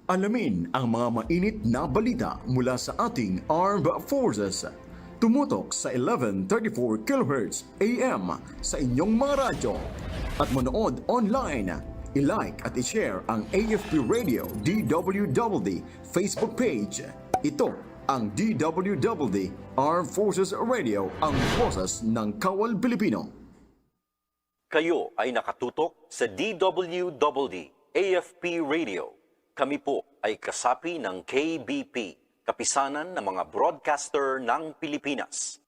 Alamin ang mga mainit na balita mula sa ating Armed Forces. Tumutok sa 1134 kHz AM sa inyong mga radyo. At manood online. I-like at i-share ang AFP Radio DWWD Facebook page. Ito ang DWWD Armed Forces Radio, ang boses ng Kawal Pilipino. Kayo ay nakatutok sa DWWD AFP Radio. Kami po ay kasapi ng KBP, Kapisanan ng mga Broadcaster ng Pilipinas.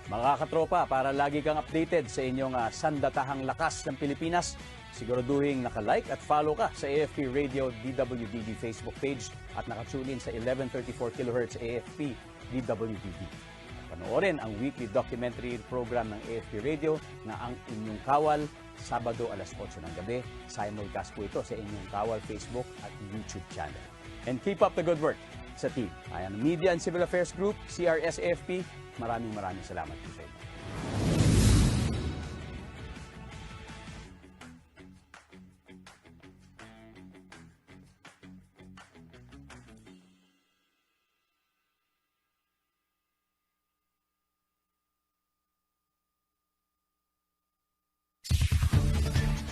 Mga katropa, para lagi kang updated sa inyong sandatahang lakas ng Pilipinas, siguraduhin naka-like at follow ka sa AFP Radio DWDD Facebook page at nakatune in sa 1134 kHz AFP DWDD. Panoorin ang weekly documentary program ng AFP Radio na Ang Inyong Kawal, Sabado alas 8 ng gabi. Simulcast po ito sa inyong Kawal Facebook at YouTube channel. And keep up the good work sa team. Ayan, Media and Civil Affairs Group, CRS-AFP, maraming salamat po sa inyo.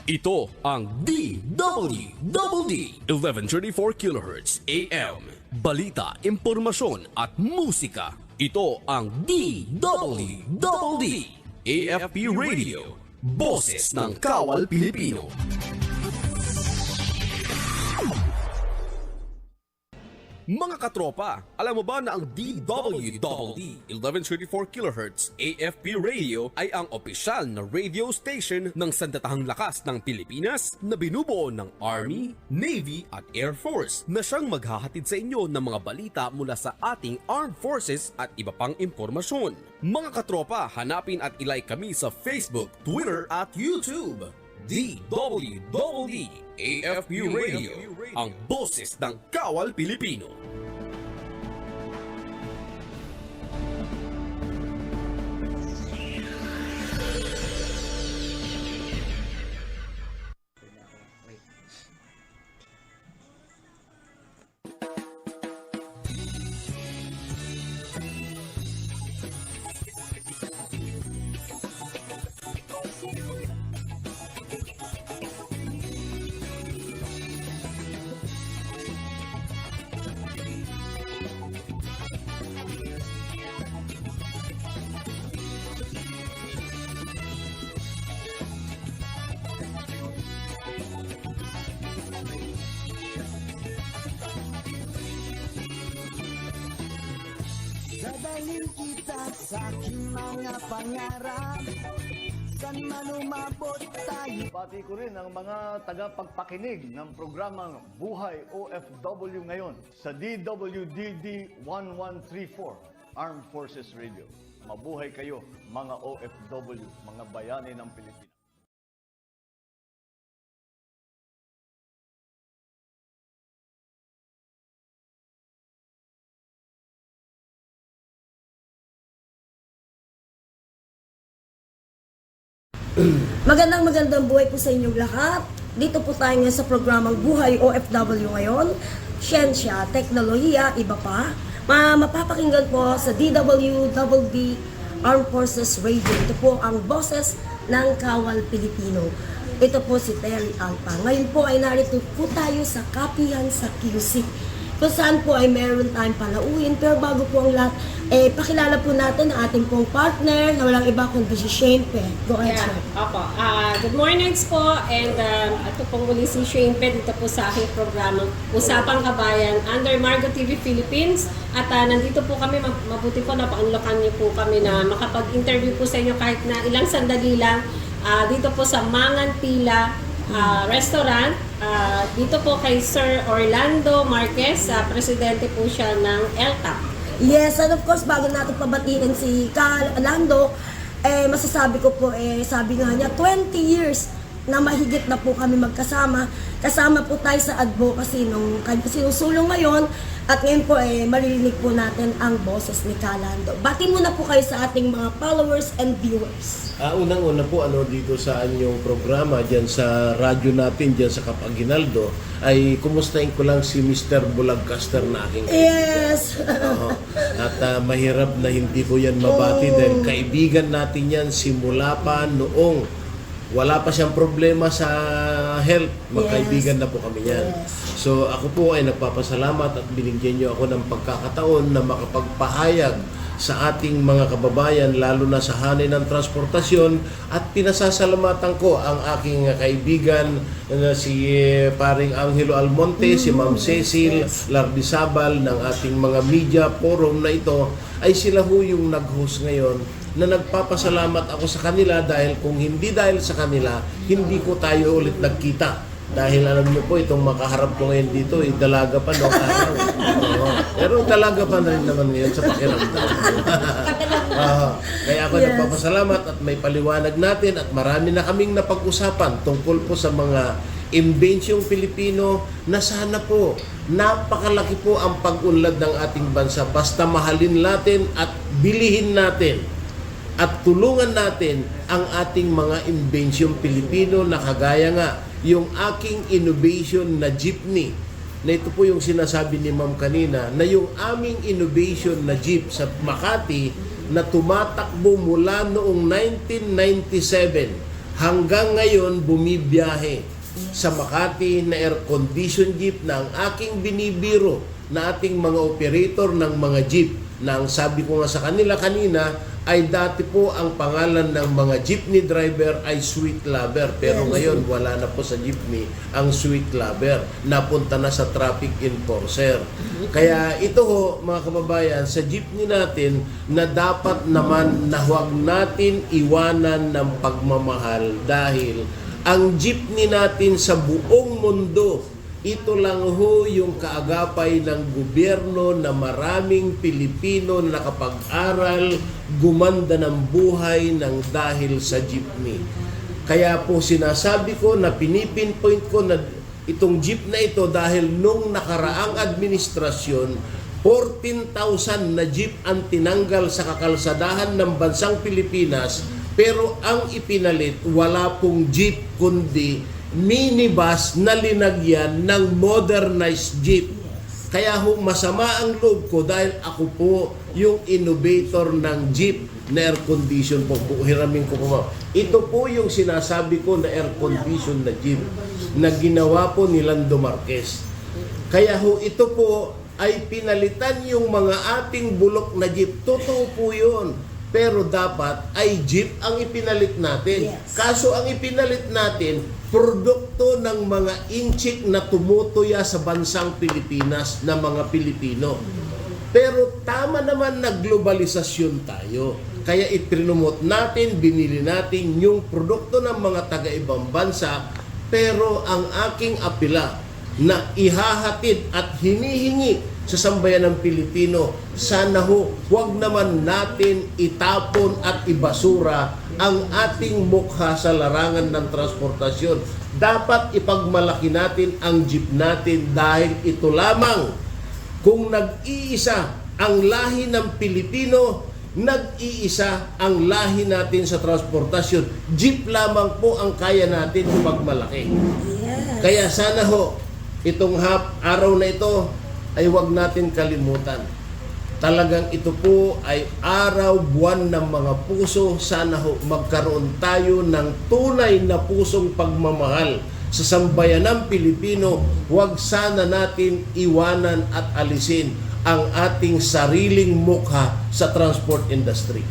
Ito ang DWWD 1134 kHz AM. Balita, impormasyon at musika. Ito ang DWWD AFP Radio. Boses ng Kawal Pilipino. Mga katropa, alam mo ba na ang DWWD 1134 kHz AFP Radio ay ang opisyal na radio station ng sandatahang lakas ng Pilipinas na binubuo ng Army, Navy at Air Force na siyang maghahatid sa inyo ng mga balita mula sa ating Armed Forces at iba pang impormasyon. Mga katropa, hanapin at ilike kami sa Facebook, Twitter at YouTube. DWWD AFP Radio, ang boses ng Kawal Pilipino. Dadalhin kita sa aking mga pangarap, saan man umabot tayo. Pati ko rin ang mga tagapagpakinig ng programang Buhay OFW ngayon sa DWDD 1134 Armed Forces Radio. Mabuhay kayo mga OFW, mga bayani ng Pilipinas. Magandang buhay po sa inyong lahat. Dito po tayo ngayon sa programang Buhay OFW ngayon. Siyensya, teknolohiya, iba pa. Mapapakinggan po sa DWWD Armed Forces Radio. Ito po ang boses ng Kawal Pilipino. Ito po si Terry Alpa. Ngayon po ay narito po tayo sa Kapihan sa QC. Kung saan po ay meron tayong palauin. Pero bago po ang lahat, pakilala po natin ang ating pong partner na walang iba kundi si Shane Pe. Go ahead, Shane. Opo. Good morning po, and ito pong muli si Shane Pe dito po sa aking programa Usapang Kabayan under Margo TV Philippines. At nandito po kami, mabuti po na paunlakan niyo po kami na makapag-interview po sa inyo kahit na ilang sandali lang dito po sa Mangan Pila Restaurant. Dito po kay Sir Orlando Marquez, presidente po siya ng LTAP. Yes, and of course, bago natin pabatiin si Orlando, masasabi ko po, sabi nga niya, 20 years na mahigit na po kami magkasama. Kasama po tayo sa advocacy nung sinusulong ngayon at ngayon po maririnig po natin ang boses ni Calando. Bati muna po kayo sa ating mga followers and viewers. Unang-una po dito sa inyong programa dyan sa radyo natin dyan sa Capaginaldo ay kumustahin ko lang si Mr. Bulagcaster na aking kaibigan. Yes! Oo. At mahirap na hindi ko yan mabati dahil kaibigan natin yan simula pa noong wala pa siyang problema sa health. Magkaibigan na po kami yan. So ako po ay nagpapasalamat at binigyan niyo ako ng pagkakataon na makapagpahayag sa ating mga kababayan lalo na sa hanay ng transportasyon at pinasasalamatan ko ang aking kaibigan na si paring Angelo Almonte, si Ma'am Cecil Lardizabal ng ating mga media forum na ito ay sila ho yung nag-host ngayon na nagpapasalamat ako sa kanila dahil kung hindi dahil sa kanila, hindi ko tayo ulit nagkita. Dahil alam niyo po, itong makaharap ko ngayon dito, dalaga pa noong araw. Pero dalaga pa na rin naman ngayon sa pakiramdam. Kaya ako nagpapasalamat at may paliwanag natin at marami na kaming napag-usapan tungkol po sa mga imbensyong Pilipino na sana po, napakalaki po ang pag-unlad ng ating bansa. Basta mahalin natin at bilihin natin at tulungan natin ang ating mga imbensyong Pilipino na kagaya nga yung aking innovation na jeepney na ito po yung sinasabi ni Ma'am kanina na yung aming innovation na jeep sa Makati na tumatakbo mula noong 1997 hanggang ngayon bumibiyahe sa Makati na air-conditioned jeep na ang aking binibiro na ating mga operator ng mga jeep na ang sabi ko nga sa kanila kanina ay dati po ang pangalan ng mga jeepney driver ay Sweet Lover. Pero ngayon, wala na po sa jeepney ang Sweet Lover. Napunta na sa traffic enforcer. Kaya ito ho, mga kababayan, sa jeepney natin na dapat naman na huwag natin iwanan ng pagmamahal dahil ang jeepney natin sa buong mundo, ito lang ho yung kaagapay ng gobyerno na maraming Pilipino na nakapag-aral, gumanda ng buhay ng dahil sa jeepney. Kaya po sinasabi ko na pinipinpoint ko na itong jeep na ito dahil nung nakaraang administrasyon, 14,000 na jeep ang tinanggal sa kakalsadahan ng bansang Pilipinas, pero ang ipinalit, wala pong jeep kundi minibus na linagyan ng modernized jeep. Kaya ho, masama ang loob ko dahil ako po yung innovator ng jeep na air condition po. Hiramin ko po. Ito po yung sinasabi ko na air condition na jeep na ginawa po ni Lando Marquez. Kaya ho, ito po ay pinalitan yung mga ating bulok na jeep. Totoo po yun. Pero dapat ay jeep ang ipinalit natin. Kaso ang ipinalit natin, produkto ng mga inchik na tumutuya sa bansang Pilipinas na mga Pilipino. Pero tama naman na globalisasyon tayo. Kaya iprinumot natin, binili natin yung produkto ng mga taga-ibang bansa. Pero ang aking apela na ihahatid at hinihingi sa sambayan ng Pilipino, sana ho, huwag naman natin itapon at ibasura ang ating mukha sa larangan ng transportasyon. Dapat ipagmalaki natin ang jeep natin dahil ito lamang kung nag-iisa ang lahi ng Pilipino, nag-iisa ang lahi natin sa transportasyon. Jeep lamang po ang kaya natin ipagmalaki. Kaya sana ho, itong araw na ito ay huwag natin kalimutan. Talagang ito po ay araw, buwan ng mga puso. Sana ho, magkaroon tayo ng tunay na pusong pagmamahal sa sambayanang Pilipino. Huwag sana natin iwanan at alisin ang ating sariling mukha sa transport industry.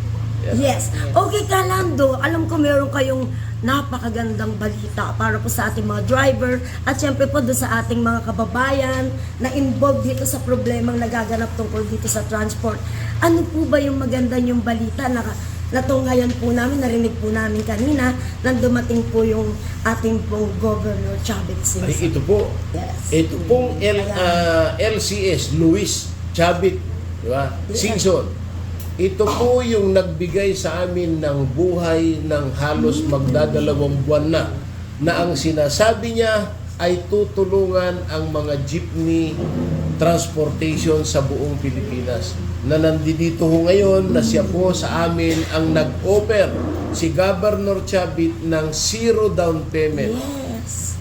Yes. Okay, Calando, alam ko meron kayong napakagandang balita para po sa ating mga driver at syempre po doon sa ating mga kababayan na involved dito sa problemang nagaganap tungkol dito sa transport. Ano po ba yung maganda yung balita na natunghayan po namin, narinig po namin kanina nang dumating po yung ating pong Governor Chavit Singson? Ay, ito po. Yes. Ito pong LCS, Luis Chavit, di ba? Singson. Ito po yung nagbigay sa amin ng buhay ng halos magdadalawang buwan na na ang sinasabi niya ay tutulungan ang mga jeepney transportation sa buong Pilipinas. Na nandito ho ngayon na siya po sa amin ang nag-offer, si Governor Chavit, ng zero down payment, Yes.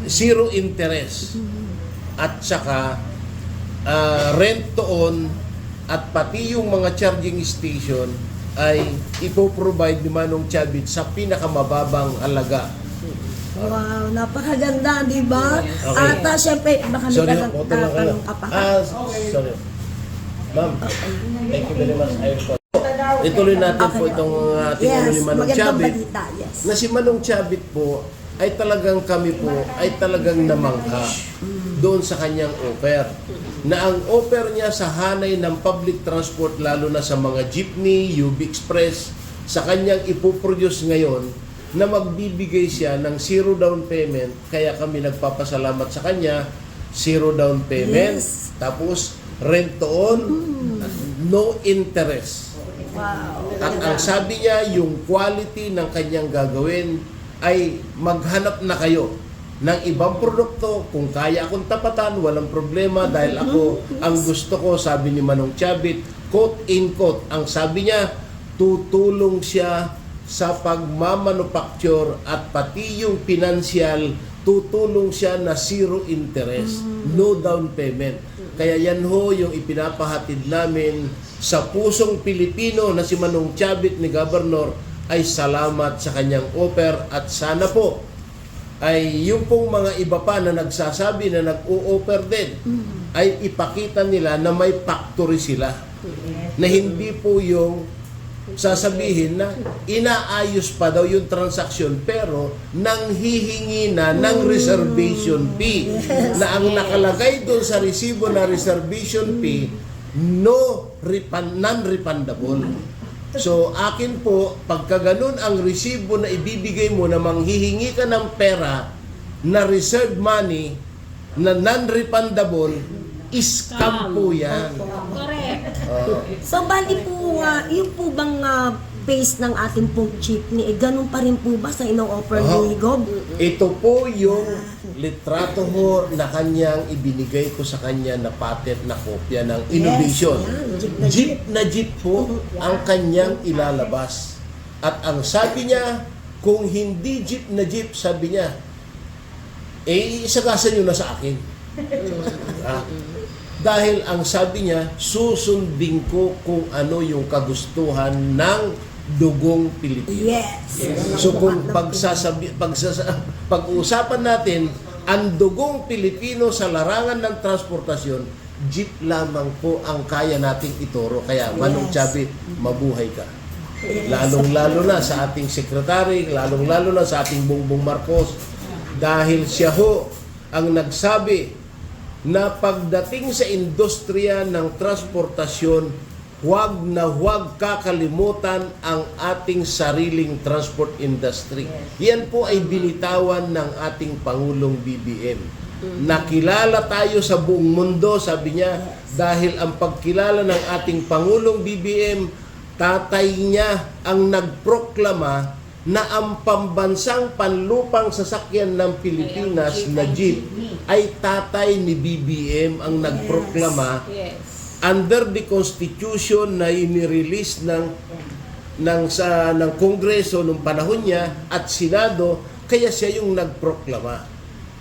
zero interest, at saka rent to own, at pati yung mga charging station ay ipoprovide ni Manong Chavit sa pinakamababang halaga. Wow, napakaganda, di ba? At syempre, baka may Sorry, tatanong photo lang kayo. ka pa. Sorry. Ma'am, thank you very much. Ituloy natin po itong ating ano ni Manong magandang Chavit. balita, yes. Na si Manong Chavit po ay talagang kami po ay talagang namangha doon sa kanyang offer. Na ang offer niya sa hanay ng public transport, lalo na sa mga jeepney, UB Express, sa kanyang ipoproduce ngayon, na magbibigay siya ng zero down payment. Kaya kami nagpapasalamat sa kanya, zero down payment, Yes. tapos rent to own, no interest. Wow. At ang sabi niya, yung quality ng kanyang gagawin ay maghanap na kayo ng ibang produkto. Kung kaya akong tapatan, walang problema dahil ako, ang gusto ko, sabi ni Manong Chavit, quote in quote, ang sabi niya, tutulong siya sa pagmamanufacture at pati yung financial, tutulong siya na zero interest, no down payment. Kaya yan ho yung ipinapahatid namin sa pusong Pilipino na si Manong Chavit ni Governor, ay salamat sa kanyang offer, at sana po ay yung pong mga iba pa na nagsasabi na nag-o-offer din ay ipakita nila na may factory sila, na hindi po yung sasabihin na inaayos pa daw yung transaksyon pero nanghihingi na ng reservation fee, na ang nakalagay doon sa resibo na reservation fee, non-refundable. So akin po, pagka ganun ang resibo na ibibigay mo na manghihingi ka ng pera na reserved money na non-refundable, scam po yan. Correct. So, bali po, yung po bang base ng ating pong jeepney, ganun pa rin po ba sa ino-offer ni Gob? Ito po yung litrato ho na kanyang ibinigay ko sa kanya na patent na kopya ng innovation. Yes, Jeep na jeep po ang kanyang ilalabas. At ang sabi niya, kung hindi jeep na jeep, sabi niya, isagasan nyo na sa akin. Dahil ang sabi niya, susundin ko kung ano yung kagustuhan ng dugong Pilipino. Yes. So kung pag-uusapan natin ang dugong Pilipino sa larangan ng transportasyon, jeep lamang po ang kaya nating ituro. Kaya Manong Chavit, mabuhay ka. Lalong-lalo na sa ating sekretary, lalong-lalo na sa ating Bongbong Marcos, dahil siya ho ang nagsabi na pagdating sa industriya ng transportasyon, huwag na huwag kakalimutan ang ating sariling transport industry. Yan po ay binitawan ng ating Pangulong BBM. Nakilala tayo sa buong mundo, sabi niya, dahil ang pagkilala ng ating Pangulong BBM, tatay niya ang nagproklama na ang pambansang panlupang sasakyan ng Pilipinas na jeep ay tatay ni BBM ang nagproklama under the Constitution na inirelease ng Kongreso nung panahon niya at Senado. Kaya siya yung nagproklama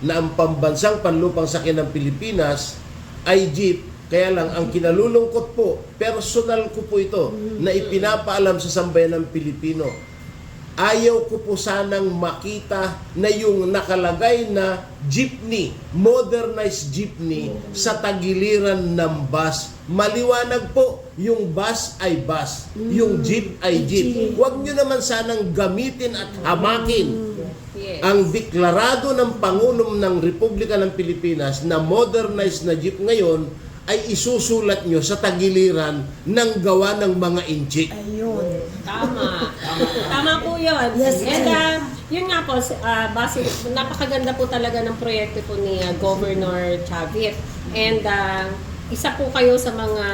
na ang pambansang panlupang sakyan ng Pilipinas ay jeep. Kaya lang, ang kinalulungkot po, personal ko po ito, na ipinapaalam sa sambayan ng Pilipino, ayaw ko po sanang makita na yung nakalagay na jeepney, modernized jeepney, sa tagiliran ng bus. Maliwanag po, yung bus ay bus, yung jeep ay jeep. Huwag nyo naman sanang gamitin at hamakin ang deklarado ng Pangulong ng Republika ng Pilipinas na modernized na jeep ngayon ay isusulat nyo sa tagiliran ng gawa ng mga inchik. Ayun. Tama. Tama po yun. Yes, And yun nga po, base, napakaganda po talaga ng proyekto po ni Governor Chavit. And isa po kayo sa mga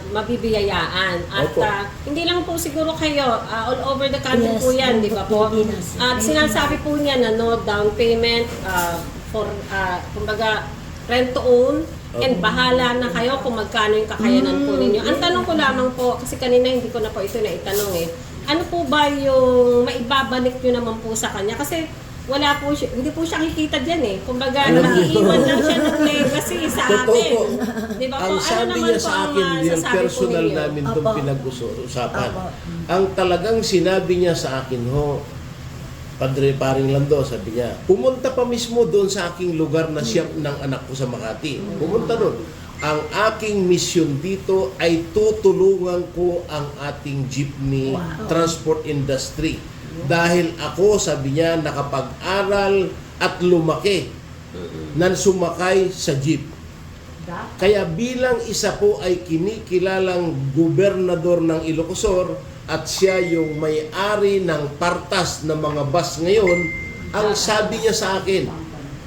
mabibiyayaan. At Opo. hindi lang po siguro kayo, all over the country Yes, po yan, buong di ba po? Pilipinas. At sinasabi po niya na no down payment for, kumbaga, rent to own, and bahala na kayo kung magkano yung kakayanan po ninyo. Ang tanong ko lamang po, kasi kanina hindi ko na po ito naitanong ano po ba yung maibabalik nyo naman po sa kanya? Kasi wala po siya, hindi po siya kikita dyan Kumbaga, naiiwan lang siya ng legacy sa Totoo atin. po. Di ba po? Ang sabi naman niya po sa ang akin, yung masasabi po personal ninyo? namin itong Opo. pinag-usapan. Opo. Ang talagang sinabi niya sa akin, Padre Paring Lando, sabi niya, pumunta pa mismo doon sa aking lugar na siyam ng anak ko sa Makati. Pumunta doon. Ang aking misyon dito ay tutulungan ko ang ating jeepney transport industry. Dahil ako, sabi niya, nakapag-aral at lumaki nang sumakay sa jeep. Kaya bilang isa po ay kinikilalang gobernador ng Ilocosur at siya yung may-ari ng partas ng mga bus ngayon, ang sabi niya sa akin,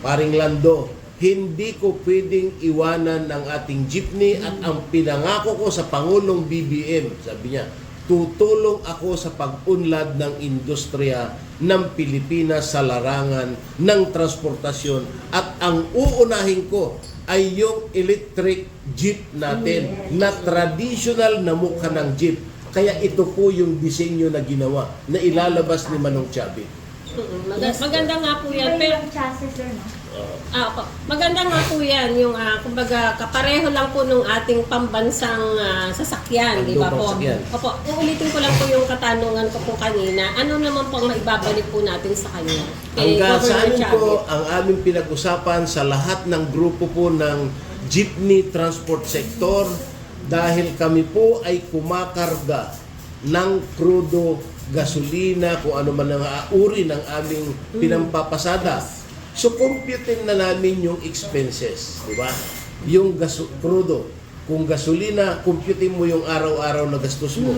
Paring Lando, hindi ko pwedeng iwanan ng ating jeepney at ang pinangako ko sa Pangulong BBM, sabi niya, tutulong ako sa pag-unlad ng industriya ng Pilipinas sa larangan ng transportasyon at ang uunahin ko ay yung electric jeep natin na traditional na mukha ng jeep. Kaya ito po yung disenyo na ginawa na ilalabas ni Manong Chavit. Maganda nga po yan. Pero, chassis, sir, no? maganda nga po yan. Yung, kumbaga, kapareho lang po nung ating pambansang sasakyan, di ba po? Sasakyan. Opo, uulitin ko lang po yung katanungan ko po kanina. Ano naman po ang maibabalik po natin sa kanya? Hanggang sa Governor amin Chavit. po, ang aming pinag-usapan sa lahat ng grupo po ng jeepney transport sector dahil kami po ay kumakarga ng crudo, gasolina, kung ano man ang uri ng aming pinampapasada. So, computin na namin yung expenses, di ba? Yung crudo. Kung gasolina, computin mo yung araw-araw na gastos mo.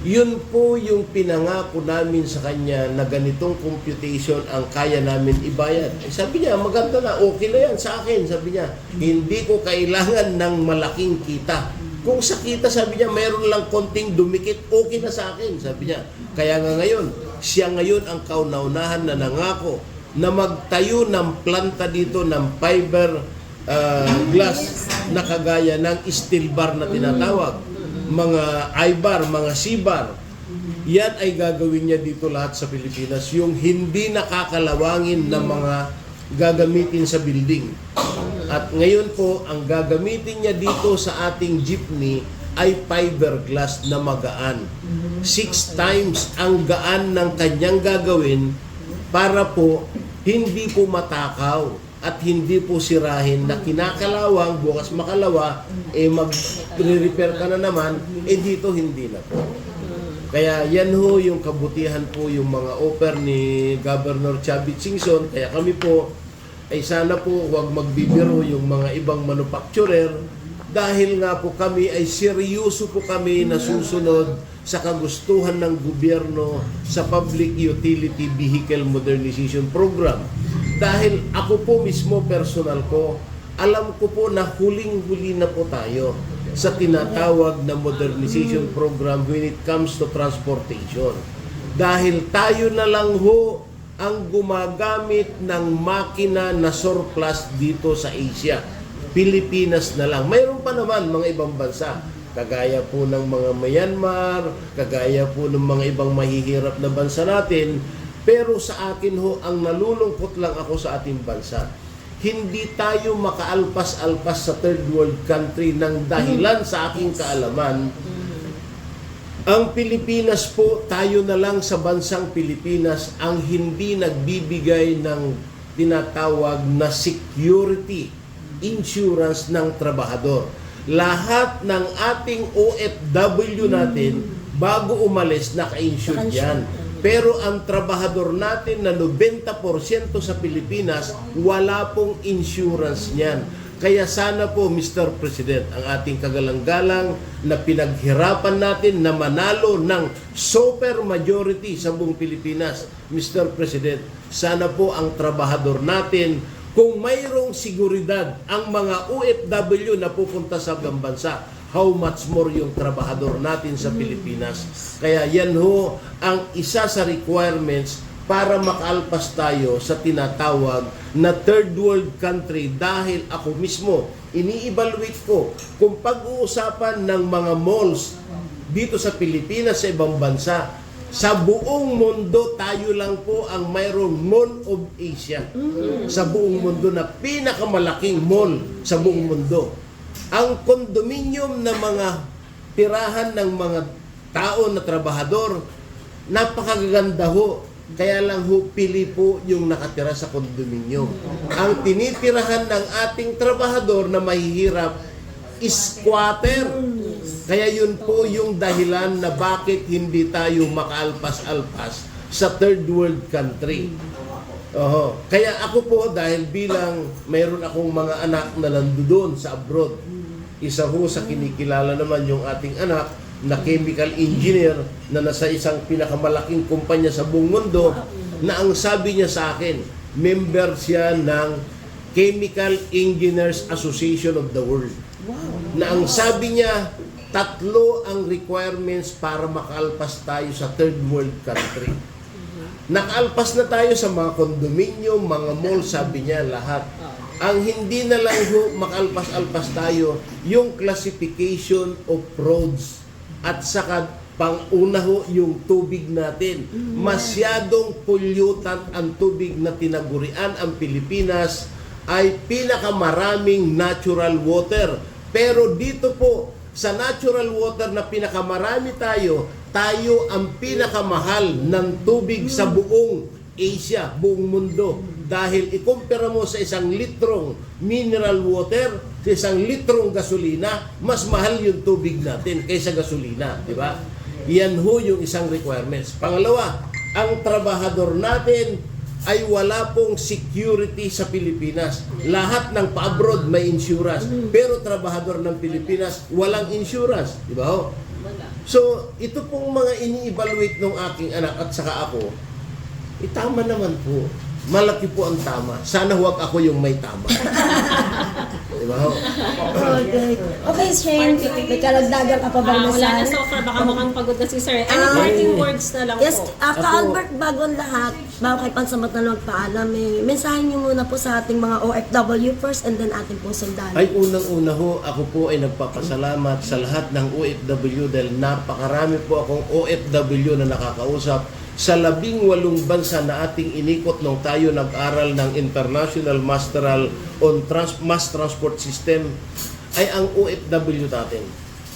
Yun po yung pinangako namin sa kanya na ganitong computation ang kaya namin ibayad. Sabi niya, maganda na, okay na yan sa akin. Sabi niya, hindi ko kailangan ng malaking kita. Kung sa kita, sabi niya, mayroon lang konting dumikit, okay na sa akin. Sabi niya, kaya nga ngayon, siya ngayon ang kauna-unahan na nangako na magtayo ng planta dito ng fiber glass na kagaya ng steel bar na tinatawag. Mga I-bar, mga C-bar. Yan ay gagawin niya dito lahat sa Pilipinas. Yung hindi nakakalawangin na mga gagamitin sa building. At ngayon po, ang gagamitin niya dito sa ating jeepney ay fiberglass na magaan. 6 times ang gaan ng kanyang gagawin para po hindi po matakaw at hindi po sirahin na kinakalawang, bukas makalawa, mag-repair ka na naman, dito hindi na po. Kaya yan ho yung kabutihan po yung mga offer ni Governor Chavit Singson. Kaya kami po ay sana po huwag magbibiro yung mga ibang manufacturer dahil nga po kami ay seryoso po kami na susunod sa kagustuhan ng gobyerno sa Public Utility Vehicle Modernization Program. Dahil ako po mismo, personal ko, alam ko po na huling-huli na po tayo sa tinatawag na modernization program when it comes to transportation. Dahil tayo na lang ho ang gumagamit ng makina na surplus dito sa Asia. Pilipinas na lang. Mayroon pa naman mga ibang bansa. Kagaya po ng mga Myanmar, kagaya po ng mga ibang mahihirap na bansa natin. Pero sa akin ho, ang nalulungkot lang ako sa ating bansa. Hindi tayo makaalpas-alpas sa third world country ng dahilan sa aking kaalaman. Ang Pilipinas po, tayo na lang sa bansang Pilipinas ang hindi nagbibigay ng tinatawag na security insurance ng trabahador. Lahat ng ating OFW natin, bago umalis, naka-insured yan. Pero ang trabahador natin na 90% sa Pilipinas, wala pong insurance niyan. Kaya sana po, Mr. President, ang ating kagalang-galang na pinaghirapan natin na manalo ng super majority sa buong Pilipinas, Mr. President, sana po ang trabahador natin Kung mayroong seguridad ang mga OFW na pupunta sa ibang bansa, how much more yung trabahador natin sa Pilipinas. Kaya yan ho ang isa sa requirements para makaalpas tayo sa tinatawag na third world country, dahil ako mismo, ini-evaluate ko kung pag-uusapan ng mga malls dito sa Pilipinas, sa ibang bansa, sa buong mundo, tayo lang po ang mayroong Mall of Asia. Sa buong mundo na pinakamalaking mall sa buong mundo. Ang condominium na mga tirahan ng mga tao na trabahador, napakaganda ho. Kaya lang ho, pili po yung nakatira sa condominium. Ang tinitirahan ng ating trabahador na mahihirap, squatter. Kaya yun po yung dahilan na bakit hindi tayo makaalpas-alpas sa third world country. Kaya ako po, dahil bilang mayroon akong mga anak na nandoon sa abroad, isa ho sa kinikilala naman yung ating anak na chemical engineer na nasa isang pinakamalaking kumpanya sa buong mundo, na ang sabi niya sa akin, member siya ng Chemical Engineers Association of the World. Na ang sabi niya, 3 ang requirements para makaalpas tayo sa third world country. Nakaalpas na tayo sa mga condominium, mga mall, sabi niya lahat. Ang hindi na lang ho makaalpas-alpas tayo, yung classification of roads at saka pang-una ho yung tubig natin. Masyadong pollutant ang tubig na tinagurian ang Pilipinas, ay pinakamaraming natural water. Pero dito po, sa natural water na pinakamarami tayo ang pinakamahal ng tubig sa buong Asia, buong mundo. Dahil ikumpara mo sa 1 litrong mineral water, sa 1 litrong gasolina, mas mahal yung tubig natin kaysa gasolina, di ba? Yan ho yung isang requirements. Pangalawa, ang trabahador natin ay wala pong security sa Pilipinas. Lahat ng pa-abroad may insurance. Pero trabahador ng Pilipinas, walang insurance. Di ba ho? So, ito pong mga ini-evaluate ng aking anak at saka ako, tama naman po. Malaki po ang tama. Sana huwag ako yung may tama. Di ba ho? Okay, Shane, may kalagdagan ka pa ba na Wala na so far, baka mukhang pagod na si Sir. Ano parting words na lang Yes, po? Albert, bago ang lahat, bago kay Pansamat na magpaalam, mensahe niyo muna po sa ating mga OFW first and then ating pong sundalo. Ay, unang-una ho, ako po ay nagpapasalamat sa lahat ng OFW dahil napakarami po akong OFW na nakakausap sa 18 bansa na ating inikot nung tayo nag-aral ng International Masteral on Mass Transport System. Ay ang OFW natin,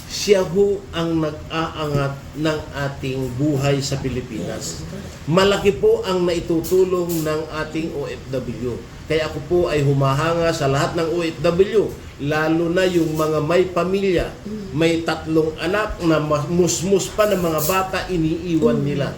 siya ho ang nag-aangat ng ating buhay sa Pilipinas. Malaki po ang naitutulong ng ating OFW. Kaya ako po ay humahanga sa lahat ng OFW, lalo na yung mga may pamilya, may 3 anak na musmus pa ng mga bata, iniiwan nila.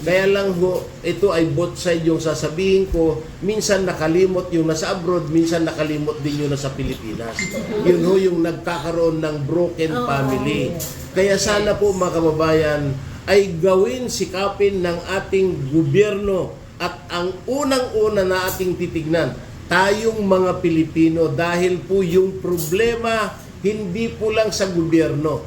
Kaya lang ho, ito ay both side yung sasabihin ko, minsan nakalimot yung nasa abroad, minsan nakalimot din yung nasa Pilipinas. Yun ho yung nagkakaroon ng broken family. Kaya sana po mga kababayan, ay gawin, sikapin ng ating gobyerno. At ang unang-una na ating titignan, tayong mga Pilipino, dahil po yung problema hindi po lang sa gobyerno,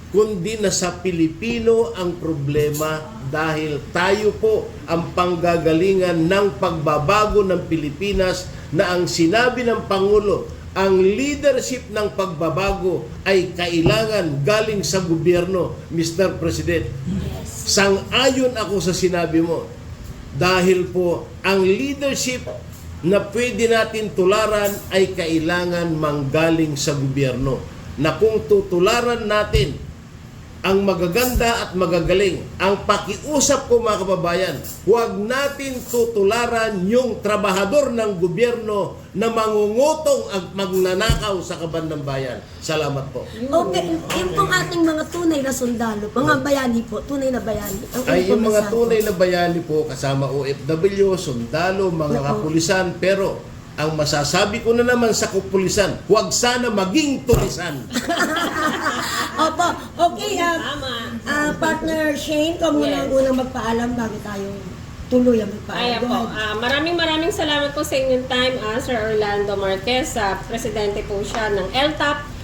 kundi na sa Pilipino ang problema, dahil tayo po ang panggagalingan ng pagbabago ng Pilipinas, na ang sinabi ng Pangulo, ang leadership ng pagbabago ay kailangan galing sa gobyerno, Mr. President. Sang-ayon ako sa sinabi mo. Dahil po, ang leadership na pwede natin tularan ay kailangan manggaling sa gobyerno. Na kung tutularan natin ang magaganda at magagaling, ang pakiusap ko mga kababayan, huwag natin tutularan yung trabahador ng gobyerno na mangungutong at magnanakaw sa kaban ng bayan. Salamat po. Okay, yung pong ating mga tunay na sundalo, mga bayani po, tunay na bayani. Ay, yung mga tunay na bayani po, kasama OFW, sundalo, mga kapulisan, pero ang masasabi ko na naman sa kapulisan, huwag sana maging tulisan. Opo, okay, partner Shane, ikaw muna ang unang magpaalam bago tayo tuloy ang Ayan po. Maraming salamat po sa inyong time, Sir Orlando Marquez. Presidente po siya ng LTAP.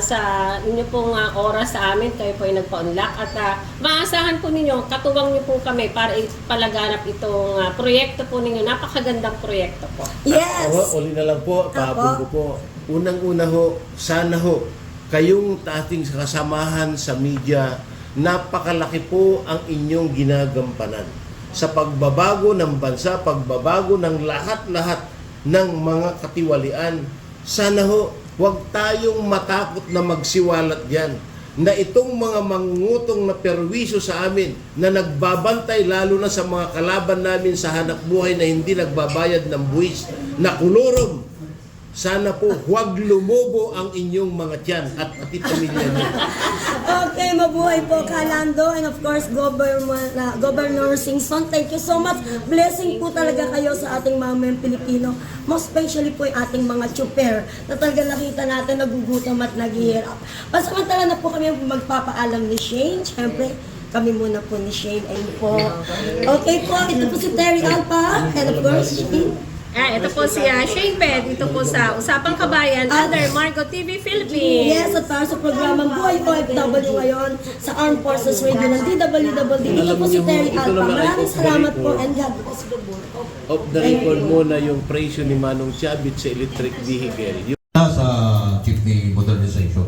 Sa inyo pong oras sa amin, kayo po ay nagpa-unlock. At maasahan po ninyo, katuwang niyo po kami para ipalaganap itong proyekto po ninyo. Napakagandang proyekto po. Yes! Uli na lang po, pahabol ko po. Unang-una ho, sana ho, kayong ating kasamahan sa media, napakalaki po ang inyong ginagampanan sa pagbabago ng bansa, pagbabago ng lahat-lahat ng mga katiwalian. Sana ho, huwag tayong matakot na magsiwalat diyan na itong mga mangungutong na perwisyo sa amin na nagbabantay lalo na sa mga kalaban namin sa hanap buhay na hindi nagbabayad ng buwis na kulurom. Sana po huwag lumobo ang inyong mga tiyan at pati pamilya niyo. Okay, mabuhay po Kalando and of course Governor Singson. Thank you so much. Blessing po talaga kayo sa ating mga men Pilipino. Most especially po yung ating mga chuper na talaga nakita natin nagugutom at naghihirap. Pasamantala na po kami magpapaalam ni Shane. Siyempre, kami muna po ni Shane. Ayun po. Okay po, ito po si Terry Alpa and of course Shane. Ito po si Shane Ped, dito po sa Usapang Kabayan under Margo TV Philippines. Yes, at para sa programang Buhay OFW ngayon sa Armed Forces Radio ng DWWD. Ito po si Terry Alpa. Maraming salamat po and God bless you. Off the record muna yung presyo ni Manong Chabit sa electric vehicle. Sa jeepney modernization.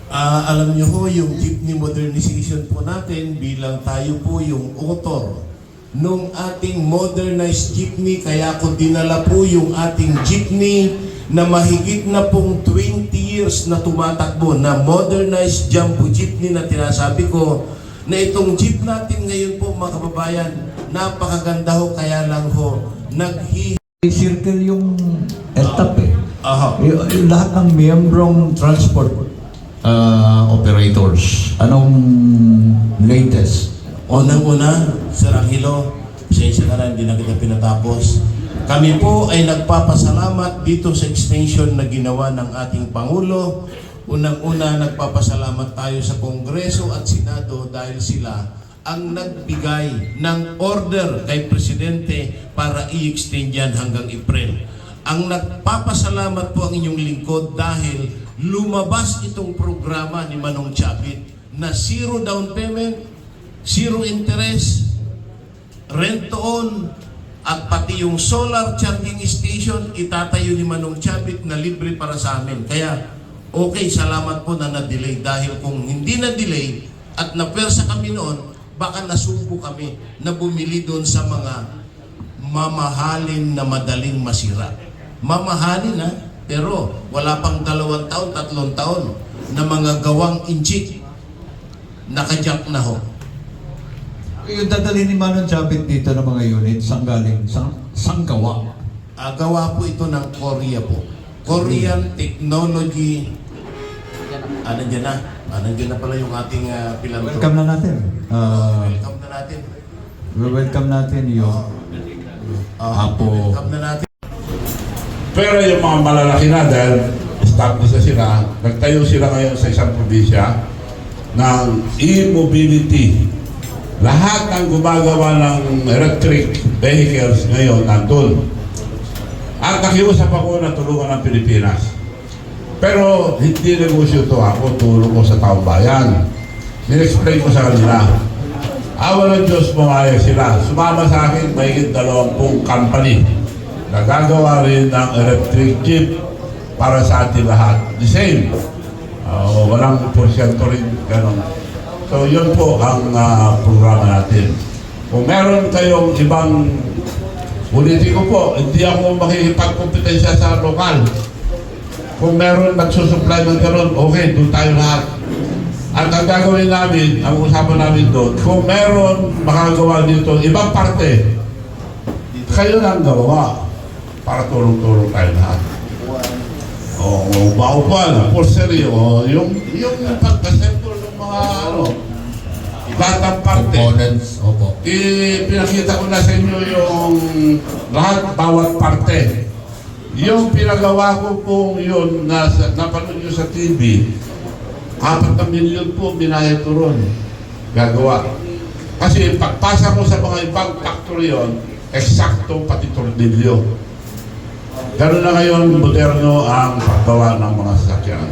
Alam niyo ho, yung jeepney modernization po natin bilang tayo po yung author nung ating modernized jeepney, kaya ko dinala po yung ating jeepney na mahigit na pong 20 years na tumatakbo na modernized jumbo jeepney na tinasabi ko na itong jeep natin ngayon po mga kababayan, napakaganda ho, kaya lang ho Circle yung LTAP eh. Aha. Yung lahat ng miyembrong transport operators, anong latest? Unang-una, Sir Angelo, pasensya ka na, hindi na kita pinatapos. Kami po ay nagpapasalamat dito sa extension na ginawa ng ating Pangulo. Unang-una, nagpapasalamat tayo sa Kongreso at Senado dahil sila ang nagbigay ng order kay Presidente para i-extend yan hanggang April. Ang nagpapasalamat po ang inyong lingkod dahil lumabas itong programa ni Manong Chabit na zero down payment, zero interest, rent to own, at pati yung solar charging station itatayo ni Manong Chabit na libre para sa amin. Kaya okay, salamat po na na-delay dahil kung hindi na-delay at napersa kami noon, baka nasubo kami na bumili doon sa mga mamahalin na madaling masira. Mamahalin pero wala pang 2 taon, 3 taon na mga gawang inchik, nakajak na ho. Yung dadalhin ni Manong Chabit dito ng mga unit, saan galing? Saan gawa? Gawa po ito ng Korea po. Korean Technology. Nandiyan na. Nandiyan na pala yung ating pilanto. Welcome na natin. Welcome na natin. Welcome natin yung Apo. Welcome na natin. Pero yung mga malalaki na dahil established na sila, nagtayo sila ngayon sa isang probinsya ng e-mobility. Lahat ng gumagawa ng electric vehicles ngayon nandun. At nakiusap ako na tulungan ng Pilipinas. Pero hindi negosyo ito ako, tulong ko sa taong bayan. Nil-explain ko sa kanila. Awa ng Diyos, pumayag sila. Sumama sa akin, mahigit 20 company na gagawa rin ng electric jeep para sa ating lahat. The same. Walang porsyento rin ganun. So yun po ang programa natin. Kung meron kayong ibang politiko po, hindi ako makikipagkompetensya sa lokal. Kung meron nagsusupply ng gano'n, okay, doon tayo lahat. At ang gagawin namin, ang usapan namin doon, kung meron makagawa dito, ibang parte, kayo lang gawa para tulong-tulong tayo lahat. Maupan, porcery, yung pagkasentro ng mga batang parte. Components, opo. Pinakita ko na sa inyo yung lahat, bawat parte. Yung pinagawa ko po yun, napanood nyo sa TV, 4 milyon po binayad ko ron. Gagawa. Kasi pagpasa ko sa mga ibang factory yon, eksakto pati tornilyo. Ganoon na ngayon moderno ang paggawa ng mga sasakyan.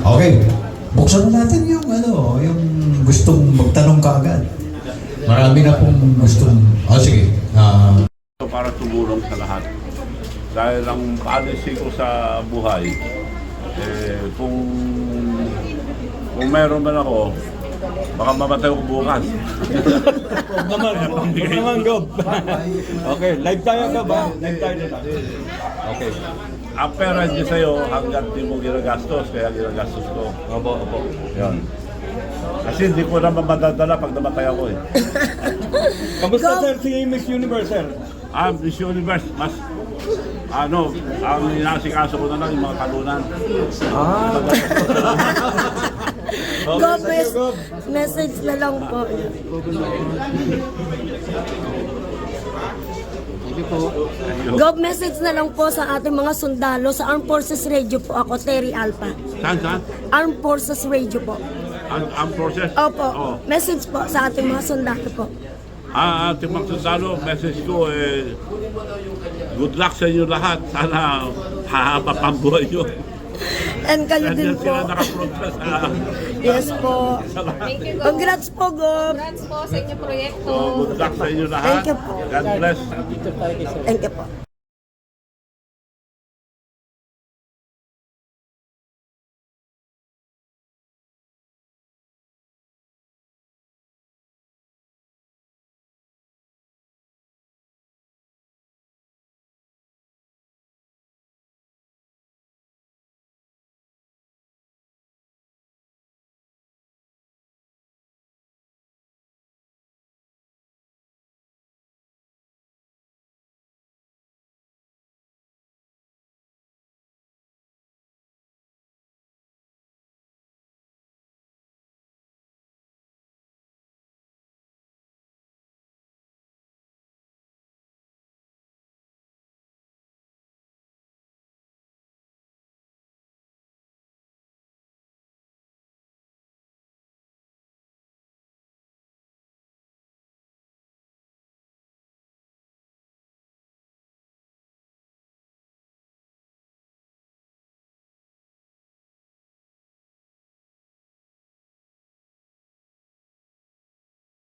Okay. Buksan na natin yung yung gustong magtanong kaagad. Marami na pong gustong... sige. Para tumulong sa lahat. Dahil ang policy ko sa buhay, kung meron man ako, baka mamatay ko bukas. naman, Gob. Okay, live tayo, Gob, ha? Live tayo dito. Okay. Ang pera niya sa'yo hanggang di mo ginagastos, kaya ginagastos ko. Opo. Yan. Kasi hindi ko naman madadala pag namatay ako eh. Kamusta, sir, si Miss Universe, sir? Miss Universe, mas ang inasikaso ko na lang yung mga talunan. Gob, message na lang po. Gob, message na lang po sa ating mga sundalo sa Armed Forces Radio po. Ako, Terry Alpha. Saan? Armed Forces Radio po. Ang process? Opo. Oo. Message po sa ating mga sundalo po. Ating mga sundalo, message ko good luck sa inyo lahat. Sana hahaba pang buhay nyo. And kayo din po. Sila nakaprotesta sa... Yes po. Thank you, Gob. Congrats po, Gob. Congrats po sa inyong proyekto. Good luck sa inyo lahat. Thank you po. God bless. Thank you po.